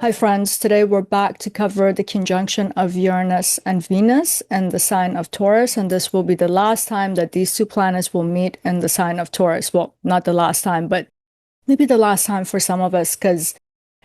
Hi friends, today we're back to cover the conjunction of Uranus and Venus in the sign of Taurus, and this will be the last time that these two planets will meet in the sign of Taurus. Well, not the last time, but maybe the last time for some of us, because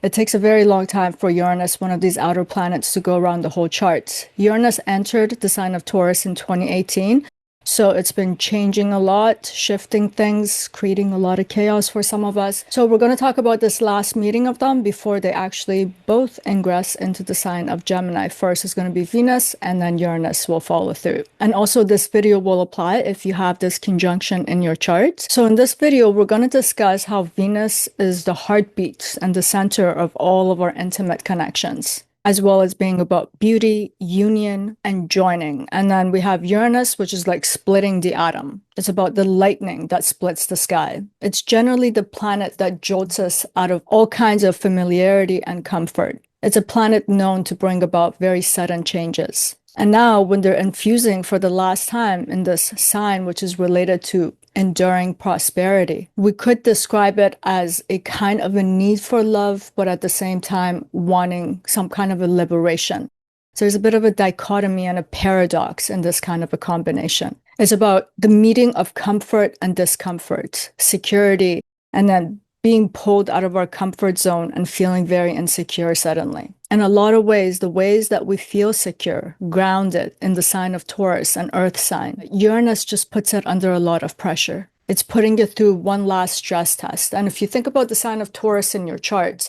it takes a very long time for Uranus, one of these outer planets, to go around the whole chart. Uranus entered the sign of Taurus in 2018. So it's been changing a lot, shifting things, creating a lot of chaos for some of us. So we're going to talk about this last meeting of them before they actually both ingress into the sign of Gemini. First is going to be Venus, and then Uranus will follow through. And also this video will apply if you have this conjunction in your chart. So in this video, we're going to discuss how Venus is the heartbeat and the center of all of our intimate connections, as well as being about beauty, union, and joining. And then we have Uranus, which is like splitting the atom. It's about the lightning that splits the sky. It's generally the planet that jolts us out of all kinds of familiarity and comfort. It's a planet known to bring about very sudden changes. And now when they're infusing for the last time in this sign, which is related to enduring prosperity, we could describe it as a kind of a need for love, but at the same time wanting some kind of a liberation. So there's a bit of a dichotomy and a paradox in this kind of a combination. It's about the meeting of comfort and discomfort, security, and then being pulled out of our comfort zone and feeling very insecure suddenly. In a lot of ways, the ways that we feel secure, grounded in the sign of Taurus, an earth sign, Uranus just puts it under a lot of pressure. It's putting it through one last stress test. And if you think about the sign of Taurus in your chart,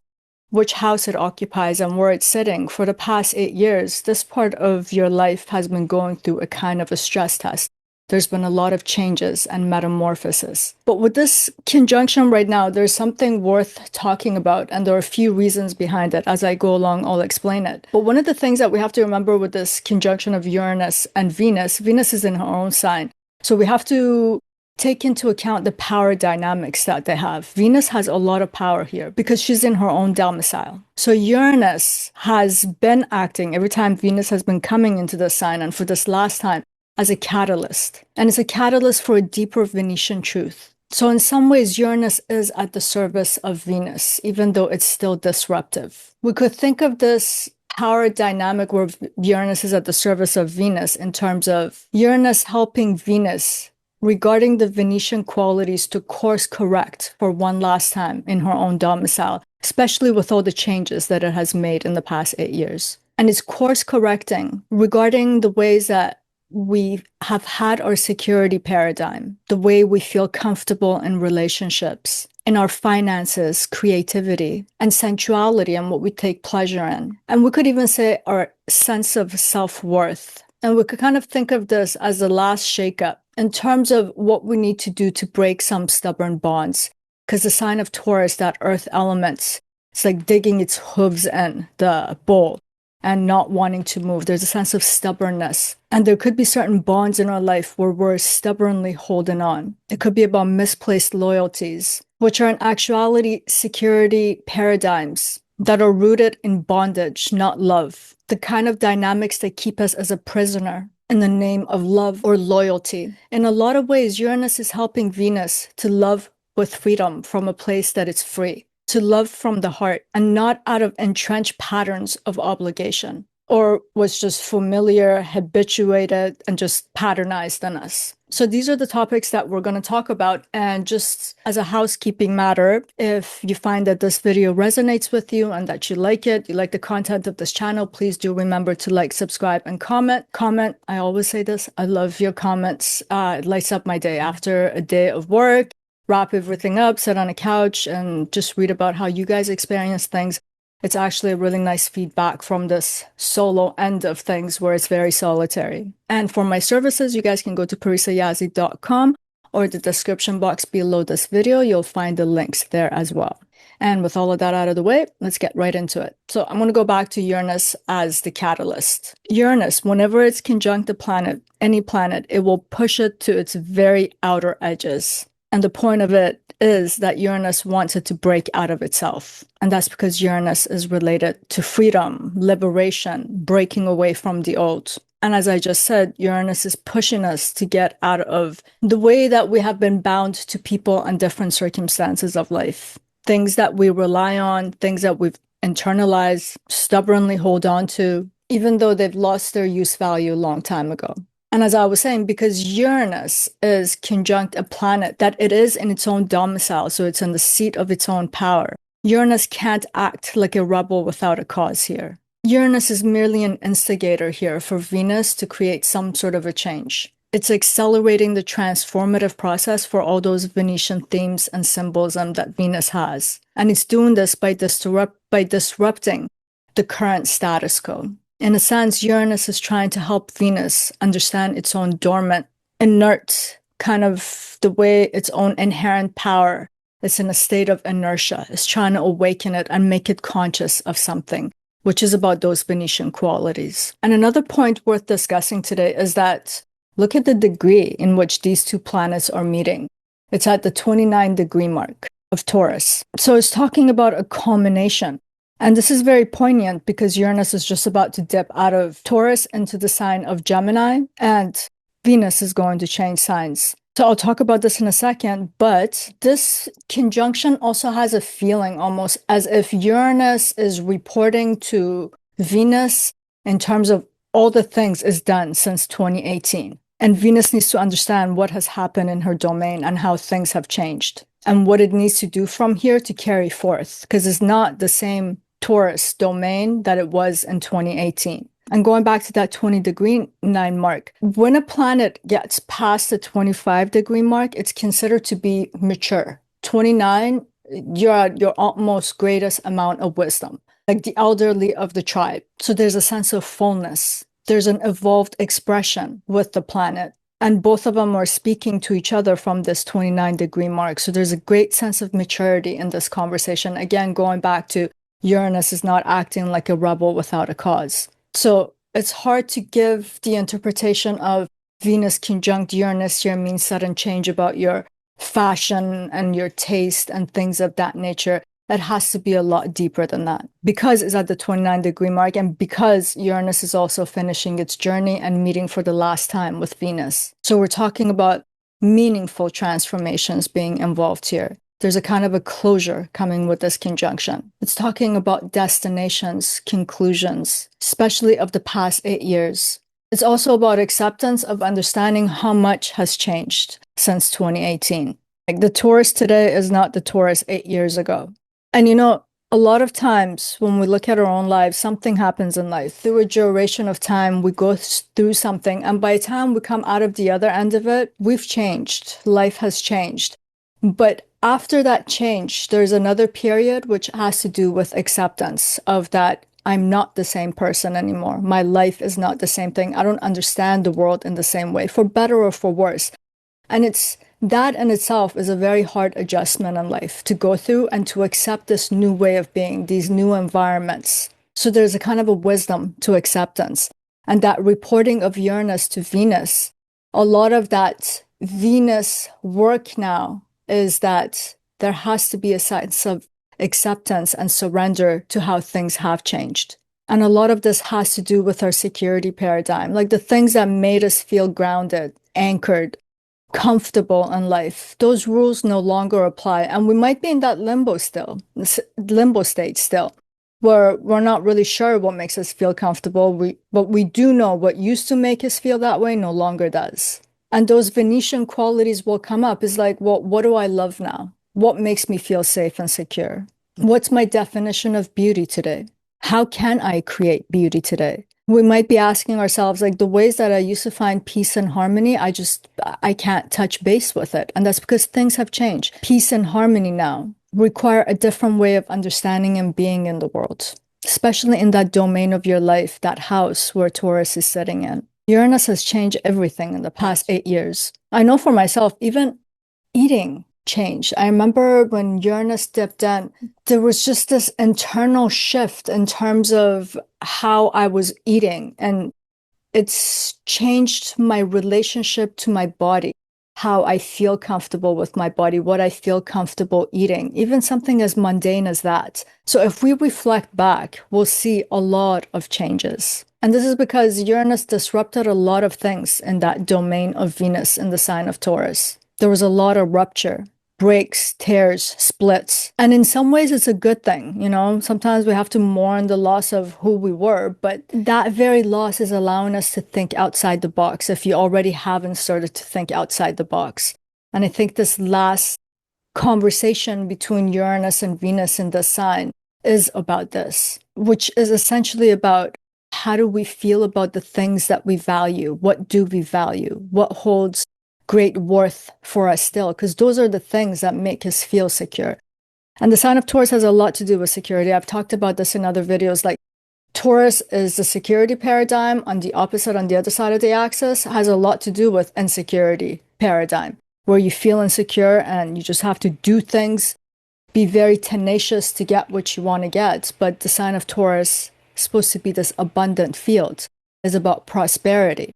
which house it occupies and where it's sitting, for the past 8 years, this part of your life has been going through a kind of a stress test. There's been a lot of changes and metamorphosis. But with this conjunction right now, there's something worth talking about, and there are a few reasons behind it. As I go along, I'll explain it. But one of the things that we have to remember with this conjunction of Uranus and Venus, Venus is in her own sign. So we have to take into account the power dynamics that they have. Venus has a lot of power here because she's in her own domicile. So Uranus has been acting every time Venus has been coming into the sign, and for this last time, as a catalyst. And it's a catalyst for a deeper Venetian truth. So in some ways, Uranus is at the service of Venus, even though it's still disruptive. We could think of this power dynamic where Uranus is at the service of Venus in terms of Uranus helping Venus regarding the Venetian qualities to course correct for one last time in her own domicile, especially with all the changes that it has made in the past 8 years. And it's course correcting regarding the ways that we have had our security paradigm, the way we feel comfortable in relationships, in our finances, creativity, and sensuality, and what we take pleasure in. And we could even say our sense of self-worth. And we could kind of think of this as the last shakeup in terms of what we need to do to break some stubborn bonds. Because the sign of Taurus, that earth element, it's like digging its hooves in the bowl and not wanting to move. There's a sense of stubbornness. And there could be certain bonds in our life where we're stubbornly holding on. It could be about misplaced loyalties, which are in actuality security paradigms that are rooted in bondage, not love. The kind of dynamics that keep us as a prisoner in the name of love or loyalty. In a lot of ways, Uranus is helping Venus to love with freedom from a place that it's free, to love from the heart and not out of entrenched patterns of obligation or was just familiar, habituated, and just patternized in us. So these are the topics that we're going to talk about. And just as a housekeeping matter, if you find that this video resonates with you and that you like it, you like the content of this channel, please do remember to like, subscribe, and comment. Comment. I always say this. I love your comments. It lights up my day after a day of work. Wrap everything up, sit on a couch, and just read about how you guys experience things. It's actually a really nice feedback from this solo end of things where it's very solitary. And for my services, you guys can go to purisayazi.com or the description box below this video. You'll find the links there as well. And with all of that out of the way, let's get right into it. So I'm going to go back to Uranus as the catalyst. Uranus, whenever it's conjunct a planet, any planet, it will push it to its very outer edges. And the point of it is that Uranus wants it to break out of itself. And that's because Uranus is related to freedom, liberation, breaking away from the old. And as I just said, Uranus is pushing us to get out of the way that we have been bound to people and different circumstances of life. Things that we rely on, things that we've internalize, stubbornly hold on to, even though they've lost their use value a long time ago. And as I was saying, because Uranus is conjunct a planet that it is in its own domicile, so it's in the seat of its own power, Uranus can't act like a rebel without a cause here. Uranus is merely an instigator here for Venus to create some sort of a change. It's accelerating the transformative process for all those Venetian themes and symbolism that Venus has. And it's doing this by disrupting the current status quo. In a sense, Uranus is trying to help Venus understand its own dormant, inert, kind of the way its own inherent power is in a state of inertia. It's trying to awaken it and make it conscious of something, which is about those Venetian qualities. And another point worth discussing today is that look at the degree in which these two planets are meeting. It's at the 29-degree mark of Taurus. So it's talking about a culmination. And this is very poignant because Uranus is just about to dip out of Taurus into the sign of Gemini, and Venus is going to change signs. So I'll talk about this in a second, but this conjunction also has a feeling almost as if Uranus is reporting to Venus in terms of all the things it's done since 2018. And Venus needs to understand what has happened in her domain and how things have changed and what it needs to do from here to carry forth, because it's not the same Taurus domain that it was in 2018. And going back to that 20-degree 9 mark, when a planet gets past the 25-degree mark, it's considered to be mature. 29, you're at your utmost greatest amount of wisdom, like the elderly of the tribe. So there's a sense of fullness. There's an evolved expression with the planet. And both of them are speaking to each other from this 29-degree mark. So there's a great sense of maturity in this conversation. Again, going back to Uranus is not acting like a rebel without a cause. So it's hard to give the interpretation of Venus conjunct Uranus here means sudden change about your fashion and your taste and things of that nature. It has to be a lot deeper than that because it's at the 29-degree mark and because Uranus is also finishing its journey and meeting for the last time with Venus. So we're talking about meaningful transformations being involved here. There's a kind of a closure coming with this conjunction. It's talking about destinations, conclusions, especially of the past 8 years. It's also about acceptance of understanding how much has changed since 2018. Like the Taurus today is not the Taurus 8 years ago. And you know, a lot of times when we look at our own lives, something happens in life. Through a duration of time, we go through something. And by the time we come out of the other end of it, we've changed. Life has changed. But after that change, there's another period which has to do with acceptance of that I'm not the same person anymore. My life is not the same thing. I don't understand the world in the same way, for better or for worse. And it's that in itself is a very hard adjustment in life to go through and to accept this new way of being, these new environments. So there's a kind of a wisdom to acceptance. And that reporting of Uranus to Venus, a lot of that Venus work now is that there has to be a sense of acceptance and surrender to how things have changed. And a lot of this has to do with our security paradigm, like the things that made us feel grounded, anchored, comfortable in life. Those rules no longer apply. And we might be in that limbo state still, where we're not really sure what makes us feel comfortable, but we do know what used to make us feel that way no longer does. And those Venetian qualities will come up. It's like, well, what do I love now? What makes me feel safe and secure? What's my definition of beauty today? How can I create beauty today? We might be asking ourselves, like, the ways that I used to find peace and harmony, I can't touch base with it. And that's because things have changed. Peace and harmony now require a different way of understanding and being in the world, especially in that domain of your life, that house where Taurus is sitting in. Uranus has changed everything in the past 8 years. I know for myself, even eating changed. I remember when Uranus dipped in, there was just this internal shift in terms of how I was eating. And it's changed my relationship to my body, how I feel comfortable with my body, what I feel comfortable eating, even something as mundane as that. So if we reflect back, we'll see a lot of changes. And this is because Uranus disrupted a lot of things in that domain of Venus in the sign of Taurus. There was a lot of rupture. breaks, tears, splits. And in some ways, it's a good thing. Sometimes we have to mourn the loss of who we were, but that very loss is allowing us to think outside the box if you already haven't started to think outside the box. And I think this last conversation between Uranus and Venus in this sign is about this, which is essentially about how do we feel about the things that we value? What do we value? What holds great worth for us still? Because those are the things that make us feel secure. And the sign of Taurus has a lot to do with security. I've talked about this in other videos. Like Taurus is the security paradigm. On the opposite, on the other side of the axis, has a lot to do with insecurity paradigm, where you feel insecure and you just have to do things, be very tenacious to get what you want to get. But the sign of Taurus is supposed to be this abundant field. It's about prosperity.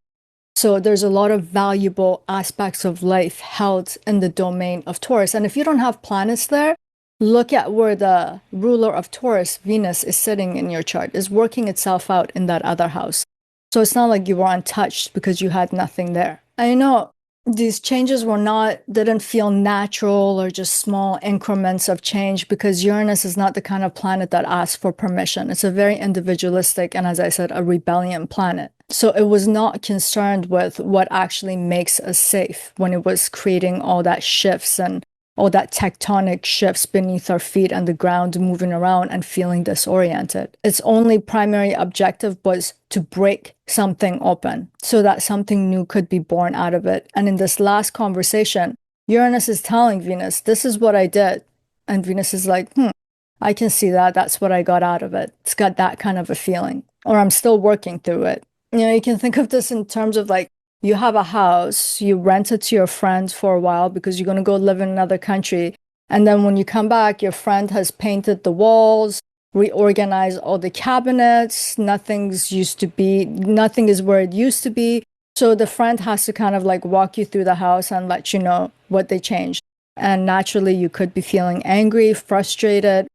So there's a lot of valuable aspects of life held in the domain of Taurus. And if you don't have planets there, look at where the ruler of Taurus, Venus, is sitting in your chart, is working itself out in that other house. So it's not like you were untouched because you had nothing there. I know these changes didn't feel natural or just small increments of change, because Uranus is not the kind of planet that asks for permission. It's a very individualistic and, as I said, a rebellion planet. So it was not concerned with what actually makes us safe when it was creating all that shifts and all that tectonic shifts beneath our feet and the ground moving around and feeling disoriented. Its only primary objective was to break something open so that something new could be born out of it. And in this last conversation, Uranus is telling Venus, this is what I did. And Venus is like, I can see that. That's what I got out of it. It's got that kind of a feeling. Or I'm still working through it. You can think of this in terms of like, you have a house, you rent it to your friend for a while because you're going to go live in another country. And then when you come back, your friend has painted the walls, reorganized all the cabinets. Nothing is where it used to be. So the friend has to kind of like walk you through the house and let you know what they changed. And naturally, you could be feeling angry, frustrated,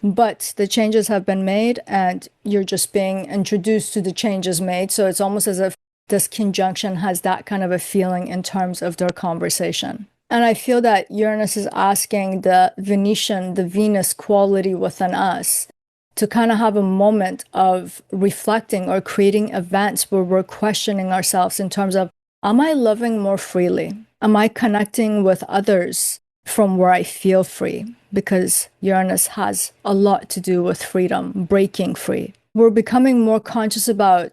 but the changes have been made and you're just being introduced to the changes made. So it's almost as if this conjunction has that kind of a feeling in terms of their conversation. And I feel that Uranus is asking the Venus quality within us to kind of have a moment of reflecting or creating events where we're questioning ourselves in terms of, am I loving more freely? Am I connecting with others from where I feel free? Because Uranus has a lot to do with freedom, breaking free. We're becoming more conscious about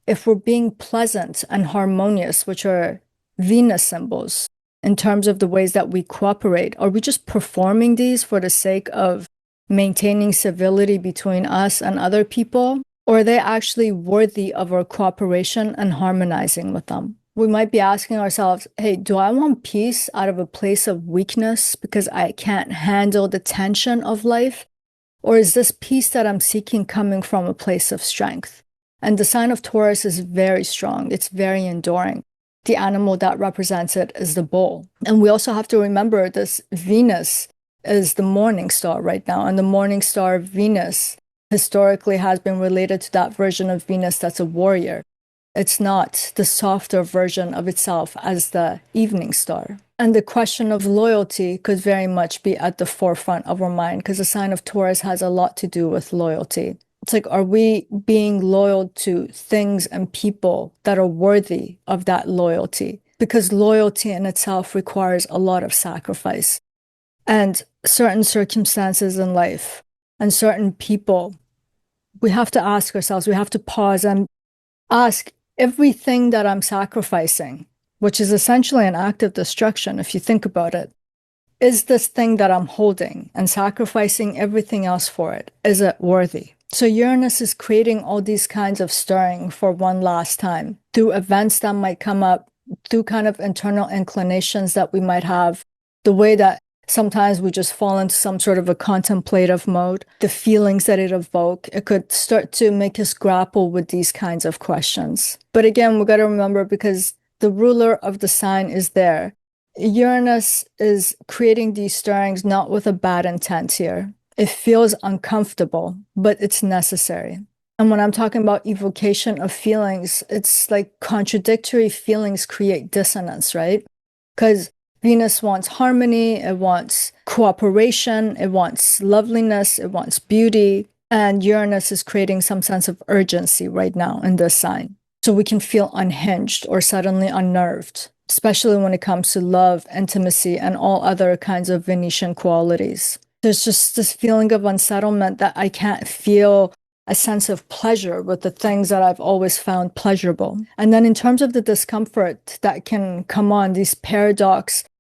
if we're being pleasant and harmonious, which are Venus symbols, in terms of the ways that we cooperate. Are we just performing these for the sake of maintaining civility between us and other people? Or are they actually worthy of our cooperation and harmonizing with them? We might be asking ourselves, hey, do I want peace out of a place of weakness because I can't handle the tension of life? Or is this peace that I'm seeking coming from a place of strength? And the sign of Taurus is very strong. It's very enduring. The animal that represents it is the bull. And we also have to remember this Venus is the morning star right now. And the morning star Venus historically has been related to that version of Venus that's a warrior. It's not the softer version of itself as the evening star. And the question of loyalty could very much be at the forefront of our mind, because the sign of Taurus has a lot to do with loyalty. It's like, are we being loyal to things and people that are worthy of that loyalty? Because loyalty in itself requires a lot of sacrifice. And certain circumstances in life and certain people, we have to ask ourselves, we have to pause and ask, everything that I'm sacrificing, which is essentially an act of destruction if you think about it, is this thing that I'm holding and sacrificing everything else for it, is it worthy? So Uranus is creating all these kinds of stirring for one last time through events that might come up, through kind of internal inclinations that we might have, the way that sometimes we just fall into some sort of a contemplative mode, the feelings that it evokes. It could start to make us grapple with these kinds of questions. But again, we got to remember, because the ruler of the sign is there, Uranus is creating these stirrings not with a bad intent here. It feels uncomfortable, but it's necessary. And when I'm talking about evocation of feelings, it's like contradictory feelings create dissonance, right? Because Venus wants harmony, it wants cooperation, it wants loveliness, it wants beauty. And Uranus is creating some sense of urgency right now in this sign. So we can feel unhinged or suddenly unnerved, especially when it comes to love, intimacy, and all other kinds of Venetian qualities. There's just this feeling of unsettlement that I can't feel a sense of pleasure with the things that I've always found pleasurable. And then in terms of the discomfort that can come on, these paradoxical,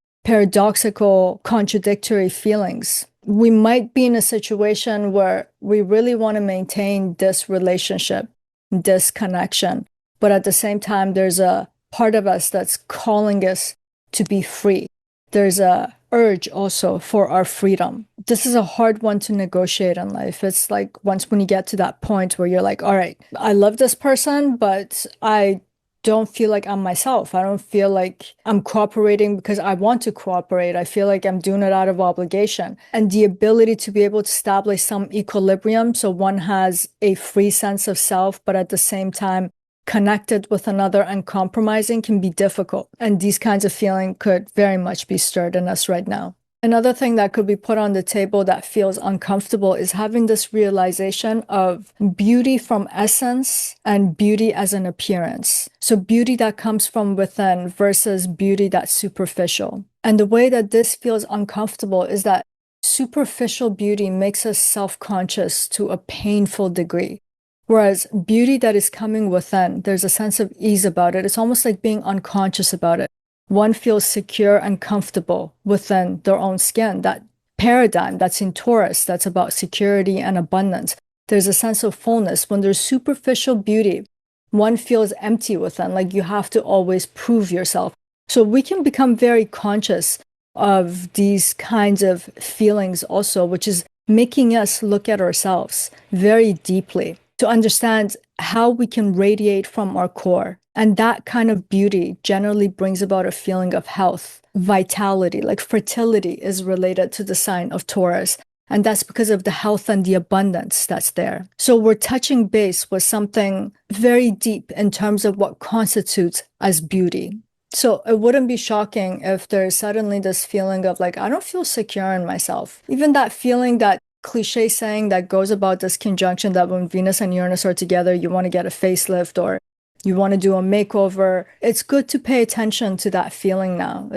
contradictory feelings, we might be in a situation where we really want to maintain this relationship, this connection, but at the same time, there's a part of us that's calling us to be free. There's a urge also for our freedom. This is a hard one to negotiate in life. It's like when you get to that point where you're like, all right, I love this person, but I don't feel like I'm myself. I don't feel like I'm cooperating because I want to cooperate. I feel like I'm doing it out of obligation. And the ability to be able to establish some equilibrium so one has a free sense of self, but at the same time, connected with another and compromising can be difficult. And these kinds of feelings could very much be stirred in us right now. Another thing that could be put on the table that feels uncomfortable is having this realization of beauty from essence and beauty as an appearance. So beauty that comes from within versus beauty that's superficial. And the way that this feels uncomfortable is that superficial beauty makes us self-conscious to a painful degree. Whereas beauty that is coming within, there's a sense of ease about it. It's almost like being unconscious about it. One feels secure and comfortable within their own skin. That paradigm that's in Taurus, that's about security and abundance. There's a sense of fullness. When there's superficial beauty, one feels empty within, like you have to always prove yourself. So we can become very conscious of these kinds of feelings also, which is making us look at ourselves very deeply to understand how we can radiate from our core. And that kind of beauty generally brings about a feeling of health, vitality, like fertility is related to the sign of Taurus. And that's because of the health and the abundance that's there. So we're touching base with something very deep in terms of what constitutes as beauty. So it wouldn't be shocking if there's suddenly this feeling of like, I don't feel secure in myself. Even that feeling, that cliche saying that goes about this conjunction that when Venus and Uranus are together, you want to get a facelift or you want to do a makeover. It's good to pay attention to that feeling now.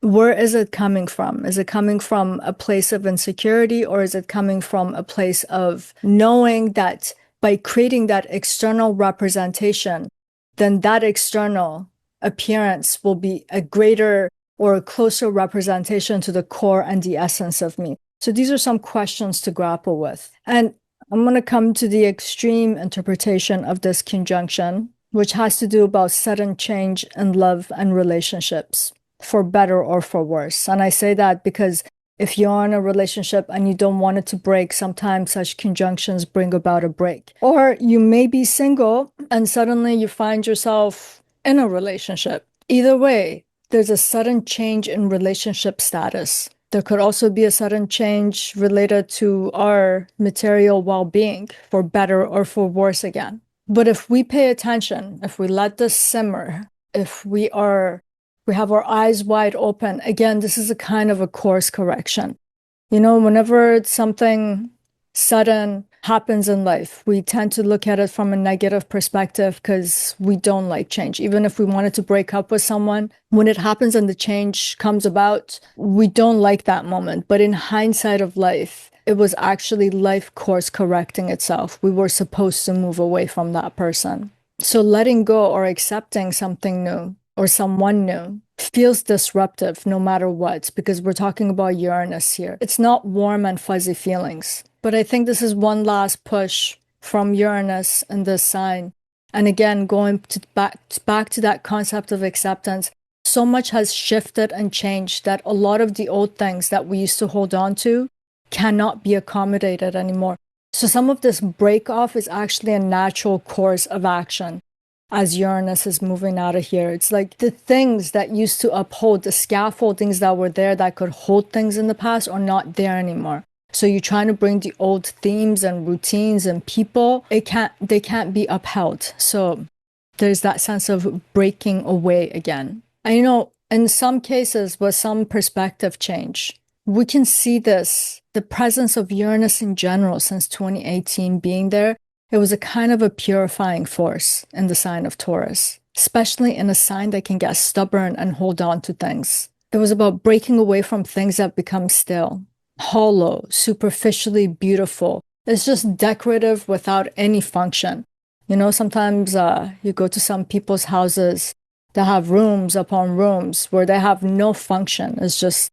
Where is it coming from? Is it coming from a place of insecurity, or is it coming from a place of knowing that by creating that external representation, then that external appearance will be a greater or a closer representation to the core and the essence of me? So these are some questions to grapple with. And I'm going to come to the extreme interpretation of this conjunction, which has to do about sudden change in love and relationships, for better or for worse. And I say that because if you're in a relationship and you don't want it to break, sometimes such conjunctions bring about a break. Or you may be single and suddenly you find yourself in a relationship. Either way, there's a sudden change in relationship status. There could also be a sudden change related to our material well-being, for better or for worse again. But if we pay attention, if we let this simmer, if we have our eyes wide open, again, this is a kind of a course correction. You know, whenever something sudden happens in life, we tend to look at it from a negative perspective because we don't like change. Even if we wanted to break up with someone, when it happens and the change comes about, we don't like that moment. But in hindsight of life, it was actually life course correcting itself. We were supposed to move away from that person. So letting go or accepting something new or someone new feels disruptive no matter what, because we're talking about Uranus here. It's not warm and fuzzy feelings. But I think this is one last push from Uranus in this sign. And again, going back to that concept of acceptance, so much has shifted and changed that a lot of the old things that we used to hold on to cannot be accommodated anymore. So some of this break off is actually a natural course of action as Uranus is moving out of here. It's like the things that used to uphold, the scaffoldings that were there that could hold things in the past are not there anymore. So you're trying to bring the old themes and routines and people, they can't be upheld. So there's that sense of breaking away again. And you know, in some cases with some perspective change. We can see this, the presence of Uranus in general since 2018 being there. It was a kind of a purifying force in the sign of Taurus, especially in a sign that can get stubborn and hold on to things. It was about breaking away from things that become stale, hollow, superficially beautiful. It's just decorative without any function. You know, sometimes you go to some people's houses that have rooms upon rooms where they have no function. It's just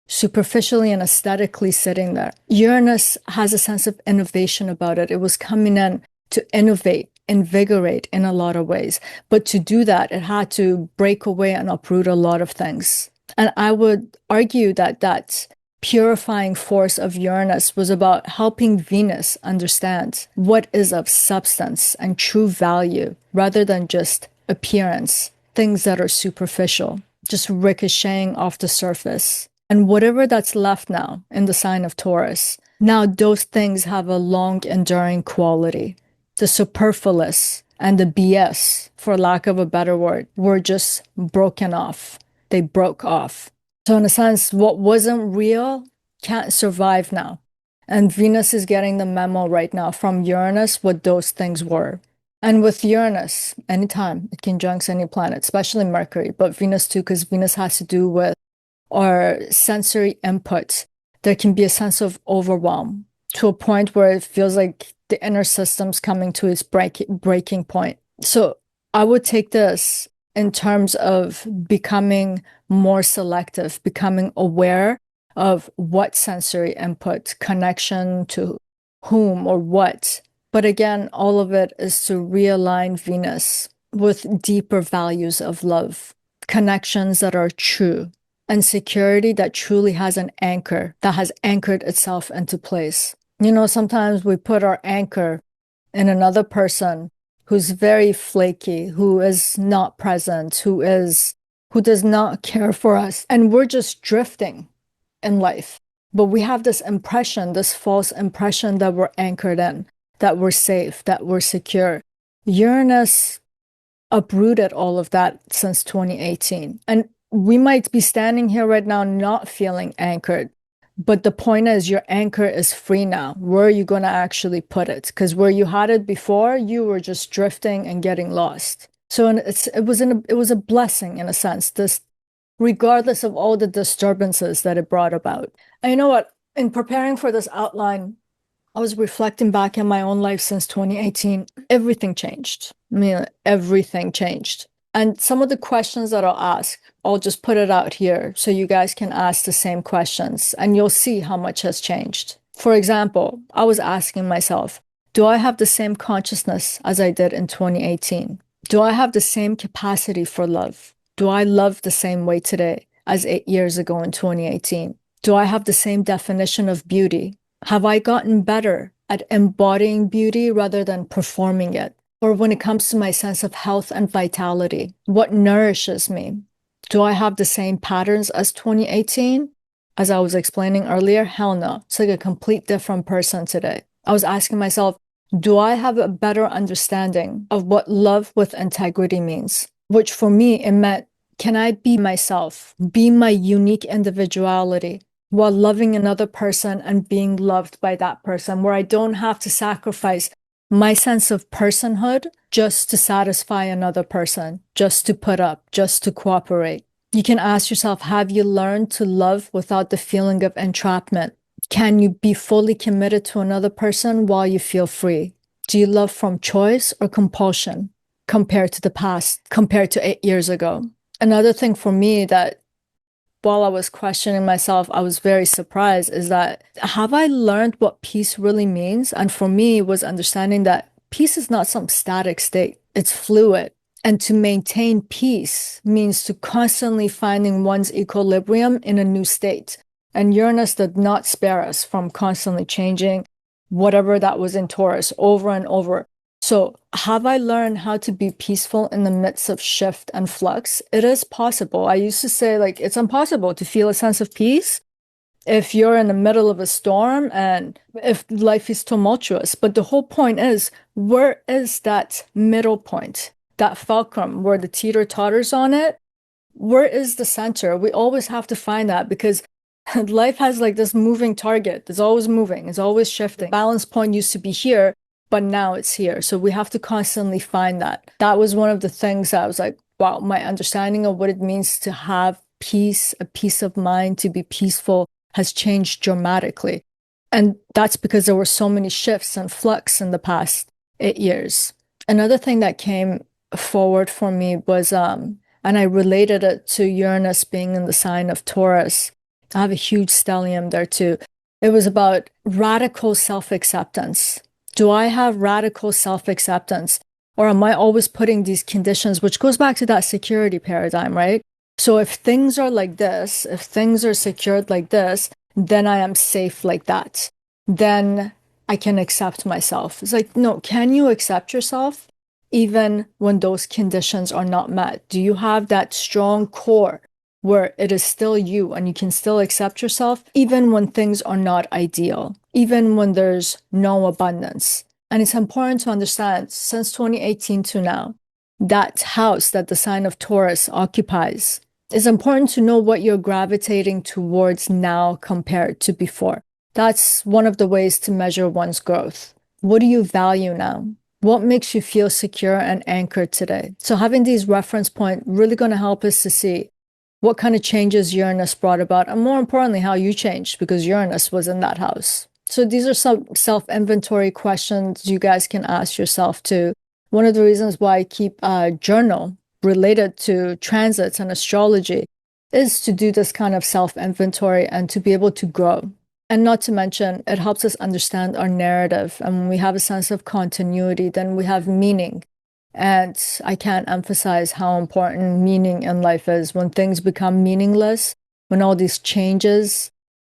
superficially and aesthetically sitting there. Uranus has a sense of innovation about it. It was coming in to innovate, invigorate in a lot of ways. But to do that, it had to break away and uproot a lot of things. And I would argue that that purifying force of Uranus was about helping Venus understand what is of substance and true value rather than just appearance, things that are superficial, just ricocheting off the surface. And whatever that's left now in the sign of Taurus, now those things have a long enduring quality. The superfluous and the BS, for lack of a better word, were just broken off. They broke off. So in a sense, what wasn't real can't survive now. And Venus is getting the memo right now from Uranus what those things were. And with Uranus, anytime it conjuncts any planet, especially Mercury, but Venus too, because Venus has to do with our sensory input. There can be a sense of overwhelm to a point where it feels like the inner system's coming to its breaking point. So I would take this in terms of becoming more selective, becoming aware of what sensory input, connection to whom or what. But again, all of it is to realign Venus with deeper values of love, connections that are true, and security that truly has an anchor, that has anchored itself into place. You know, sometimes we put our anchor in another person who's very flaky, who is not present, who does not care for us, and we're just drifting in life. But we have this impression, this false impression that we're anchored in, that we're safe, that we're secure. Uranus uprooted all of that since 2018. And we might be standing here right now not feeling anchored. But the point is, your anchor is free now. Where are you going to actually put it? Because where you had it before, you were just drifting and getting lost. So it was a blessing in a sense, this, regardless of all the disturbances that it brought about. And you know what? In preparing for this outline, I was reflecting back in my own life since 2018. Everything changed. I mean, everything changed. And some of the questions that I'll ask, I'll just put it out here so you guys can ask the same questions and you'll see how much has changed. For example, I was asking myself, do I have the same consciousness as I did in 2018? Do I have the same capacity for love? Do I love the same way today as 8 years ago in 2018? Do I have the same definition of beauty? Have I gotten better at embodying beauty rather than performing it? Or when it comes to my sense of health and vitality, what nourishes me? Do I have the same patterns as 2018? As I was explaining earlier, hell no. It's like a complete different person today. I was asking myself, do I have a better understanding of what love with integrity means? Which for me, it meant, can I be myself, be my unique individuality while loving another person and being loved by that person, where I don't have to sacrifice my sense of personhood just to satisfy another person, just to put up, just to cooperate. You can ask yourself, have you learned to love without the feeling of entrapment? Can you be fully committed to another person while you feel free? Do you love from choice or compulsion compared to the past, compared to 8 years ago? Another thing for me that while I was questioning myself, I was very surprised is that, have I learned what peace really means? And for me, it was understanding that peace is not some static state. It's fluid. And to maintain peace means to constantly finding one's equilibrium in a new state. And Uranus did not spare us from constantly changing whatever that was in Taurus over and over. So have I learned how to be peaceful in the midst of shift and flux? It is possible. I used to say, like, it's impossible to feel a sense of peace if you're in the middle of a storm and if life is tumultuous. But the whole point is, where is that middle point, that fulcrum where the teeter totters on it? where is the center? We always have to find that because life has like this moving target. It's always moving, it's always shifting. Balance point used to be here, but now it's here. So we have to constantly find that. That was one of the things that I was like, wow, my understanding of what it means to have peace, a peace of mind, to be peaceful has changed dramatically. And that's because there were so many shifts and flux in the past 8 years. Another thing that came forward for me was, and I related it to Uranus being in the sign of Taurus. I have a huge stellium there too. It was about radical self-acceptance. Do I have radical self-acceptance? Or am I always putting these conditions, which goes back to that security paradigm, right? So if things are like this, if things are secured like this, then I am safe like that. Then I can accept myself. It's like, no, can you accept yourself even when those conditions are not met? Do you have that strong core where it is still you and you can still accept yourself even when things are not ideal, even when there's no abundance? And it's important to understand since 2018 to now, that house that the sign of Taurus occupies, it's important to know what you're gravitating towards now compared to before. That's one of the ways to measure one's growth. What do you value now? What makes you feel secure and anchored today? So having these reference points really going to help us to see what kind of changes Uranus brought about, and more importantly, how you changed because Uranus was in that house. So these are some self-inventory questions you guys can ask yourself too. One of the reasons why I keep a journal related to transits and astrology is to do this kind of self-inventory and to be able to grow. And not to mention, it helps us understand our narrative. And when we have a sense of continuity, then we have meaning. And I can't emphasize how important meaning in life is. When things become meaningless, when all these changes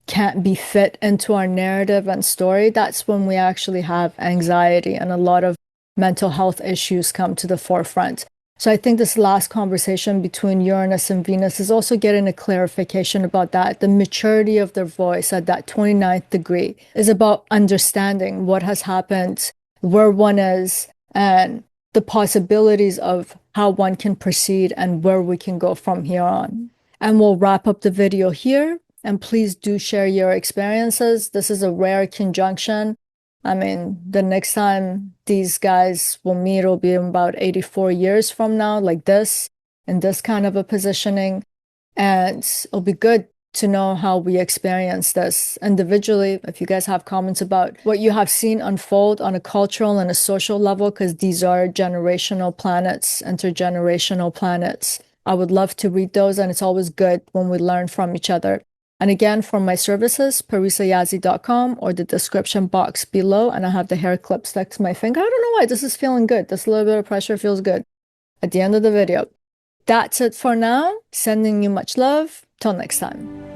can't be fit into our narrative and story, that's when we actually have anxiety and a lot of mental health issues come to the forefront. So I think this last conversation between Uranus and Venus is also getting a clarification about that. The maturity of their voice at that 29th degree is about understanding what has happened, where one is, and the possibilities of how one can proceed and where we can go from here on. And we'll wrap up the video here. And please do share your experiences. This is a rare conjunction. I mean, the next time these guys will meet will be about 84 years from now, like this, in this kind of a positioning. And it'll be good to know how we experience this individually. If you guys have comments about what you have seen unfold on a cultural and a social level, because these are generational planets, intergenerational planets, I would love to read those. And it's always good when we learn from each other. And again, for my services, parisayazi.com or the description box below. And I have the hair clip stuck to my finger. I don't know why. This is feeling good. This little bit of pressure feels good at the end of the video. That's it for now. Sending you much love. Till next time.